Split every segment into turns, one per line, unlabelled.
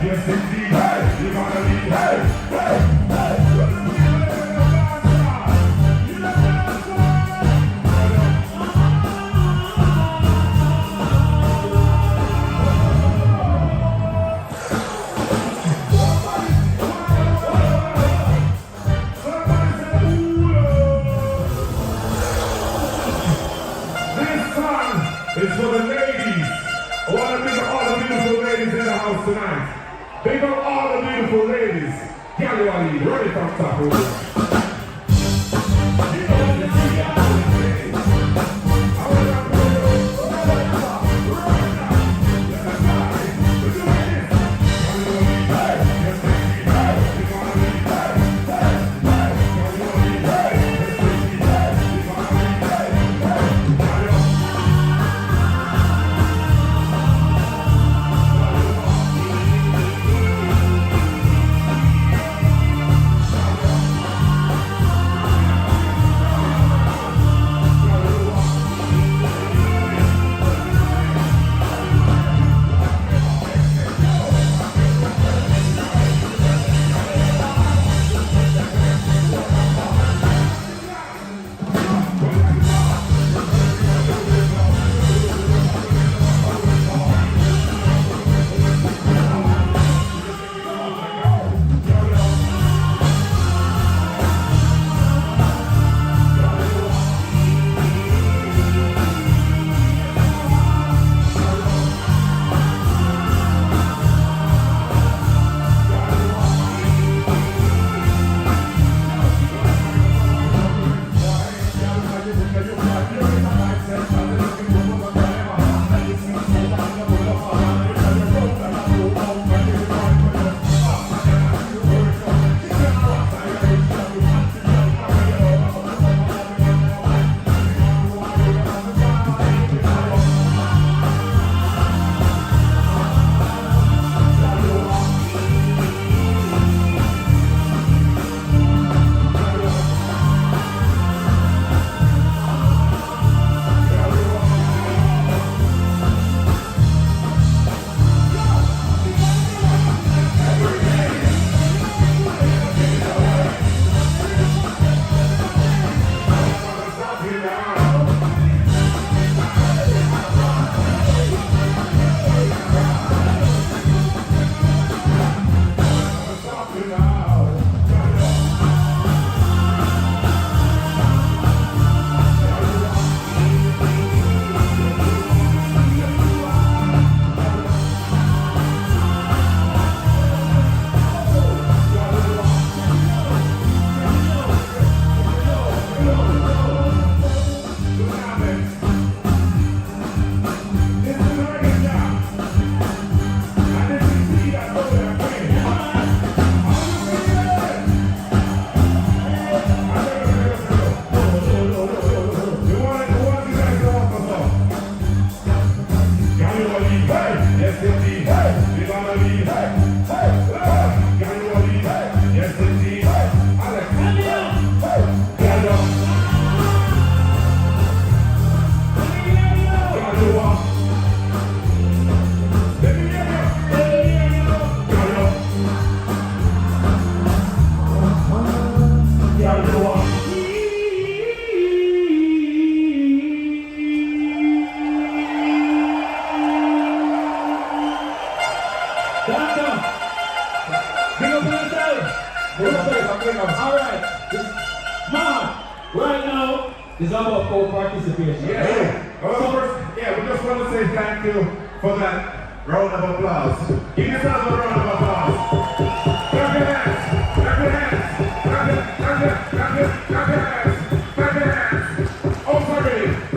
Yes, indeed, hey, you're gonna leave, hey, hey, hey. It's all about co-participation.
Yeah. Well, first, yeah, we just want to say thank you for that round of applause. Give yourselves a round of applause. Clap your hands. Clap your hands. Clap your hands. Clap your hands. Clap your hands. Clap your hands. Oh, sorry.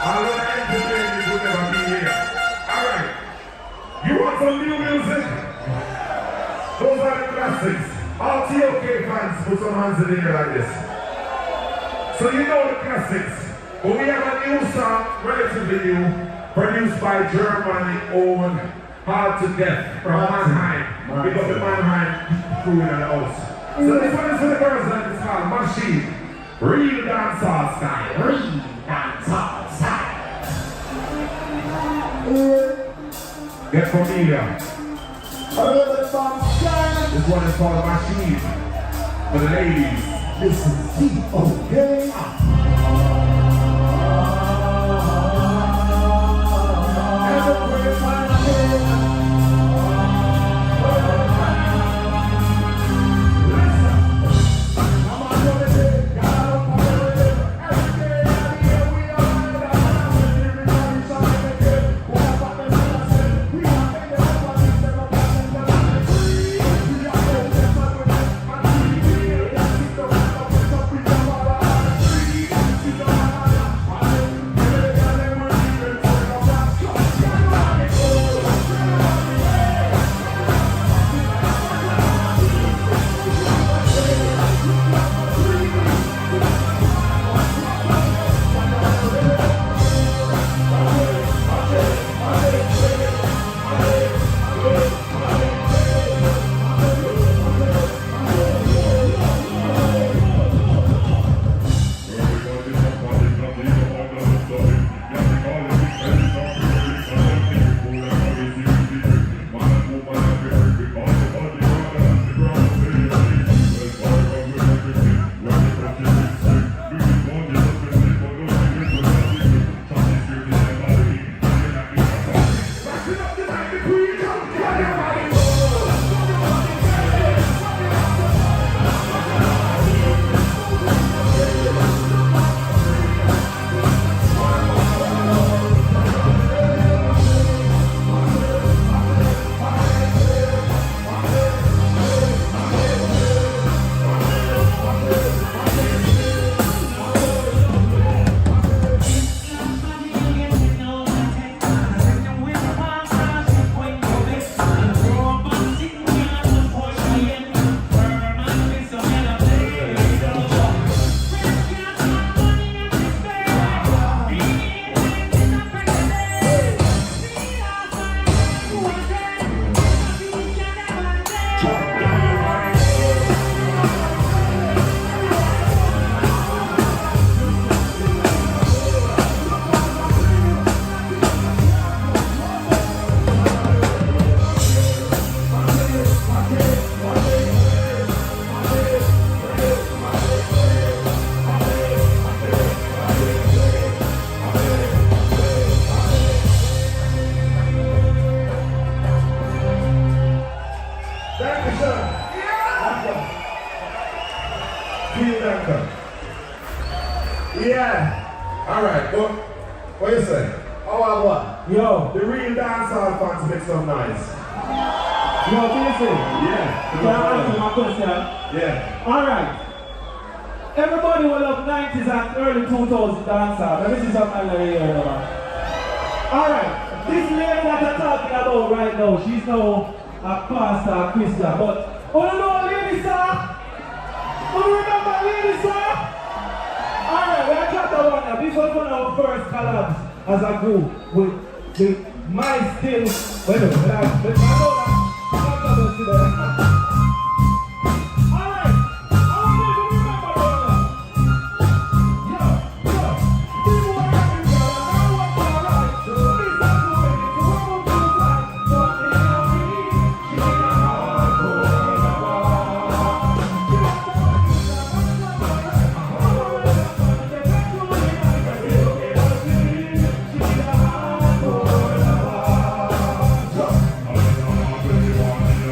I'm going to entertain you will never be here. Alright. You want some new music? Those are the classics. All T.O.K fans, put some hands in the air like this. So you know the classics. But we have a new song, relatively new, produced by Germany own Hard to Death from Mannheim. We got the Mannheim crew in the house. So this one is for the girls that is called Machine. Real dancehall style. Real dancehall style. Get familiar. This one is called Machine. For the ladies.
This is T.O.K.
Yeah. Alright, what you say? Oh, what? Yo, the real dancehall fans make some noise.
Yo, listen.
Yeah.
Can I answer my question?
Yeah.
Alright. Everybody will love 90s and early 2000s dancehall. Let me see something like here about. Alright. This lady that I'm talking about right now, she's now a pastor, a Christian. But, oh no, lady sir? Oh, remember lady sir? Alright, we're chapter 1 now. This was one of our first collabs as a group with my still. Wait a minute, I know that. Alright, I want you to remember that. Yo, people are happy now. I want to alright. This is the way it's one of those times. But in a week, she ain't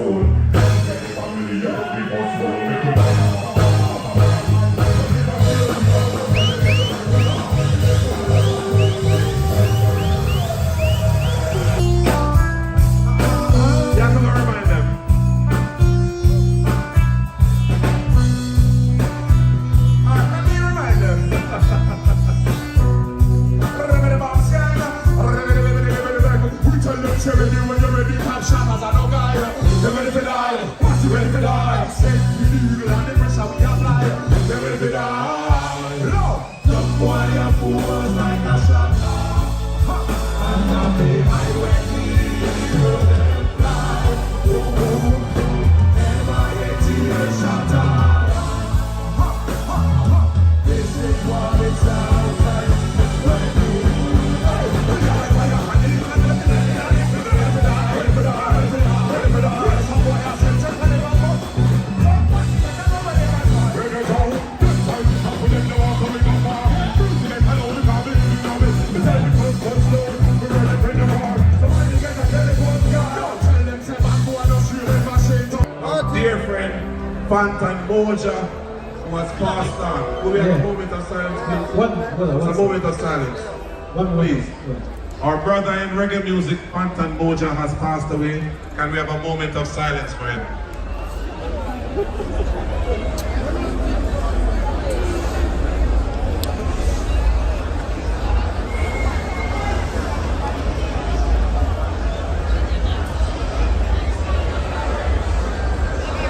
soul. Don't get the family, you have big old soul. Make it Moja was passed on. Will we have a moment of silence, please? A moment of silence. Please. Our brother in reggae music, Pantan Moja, has passed away. Can we have a moment of silence for him?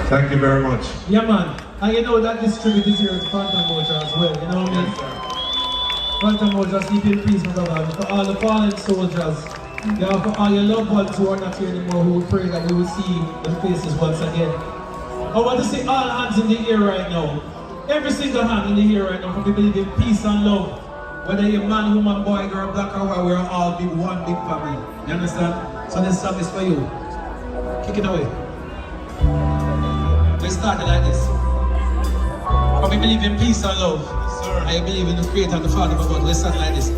Thank you very much.
Yeah, man. And you know that this tribute is here to Phantom Moja as well, you know what I mean? Phantom Moja, sleep in peace, my brother. For all the fallen soldiers, yeah, for all your loved ones who are not here anymore, who pray that we will see their faces once again. I want to see all hands in the air right now. Every single hand in the air right now, for people living peace and love. Whether you're man, woman, boy, girl, black or white, we're all big, one big family. You understand? So this song is for you. Kick it away. We started like this. But we believe in peace and love. Sir. I believe in the Creator and the Father of God. Let's start like this.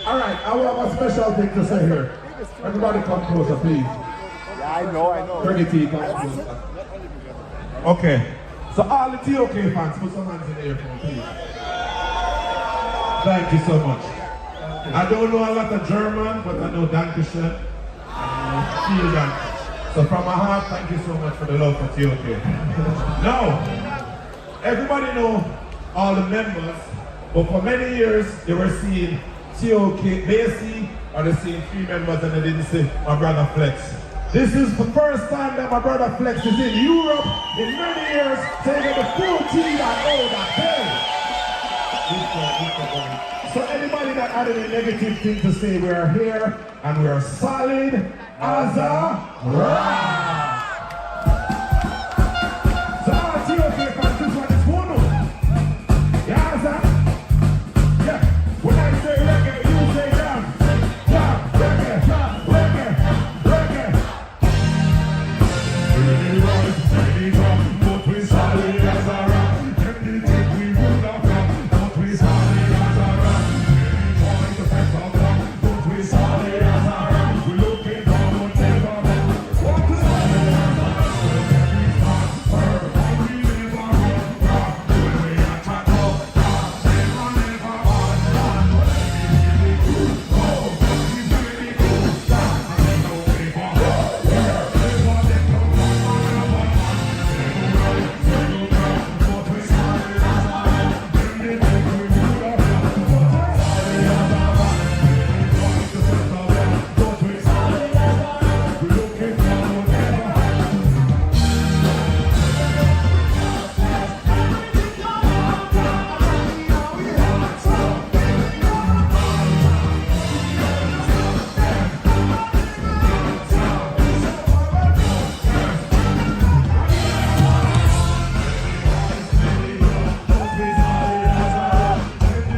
Alright, I will have a special thing to say here. Everybody come closer, please.
Yeah, I know.
Reggae T, come closer. Okay, so all the T.O.K fans, put some hands in the air for me, please. Thank you so much. I don't know a lot of German, but I know Dankeschön. Vielen Dank. So from my heart, thank you so much for the love for T.O.K. Now, everybody know all the members, but for many years they were seeing T.O.K, they see, or they seeing 3 members and they didn't see my brother Flex. This is the first time that my brother Flex is in Europe in many years, taking the full team and all that day. So anybody that had any negative thing to say, we are here and we are solid as a rock.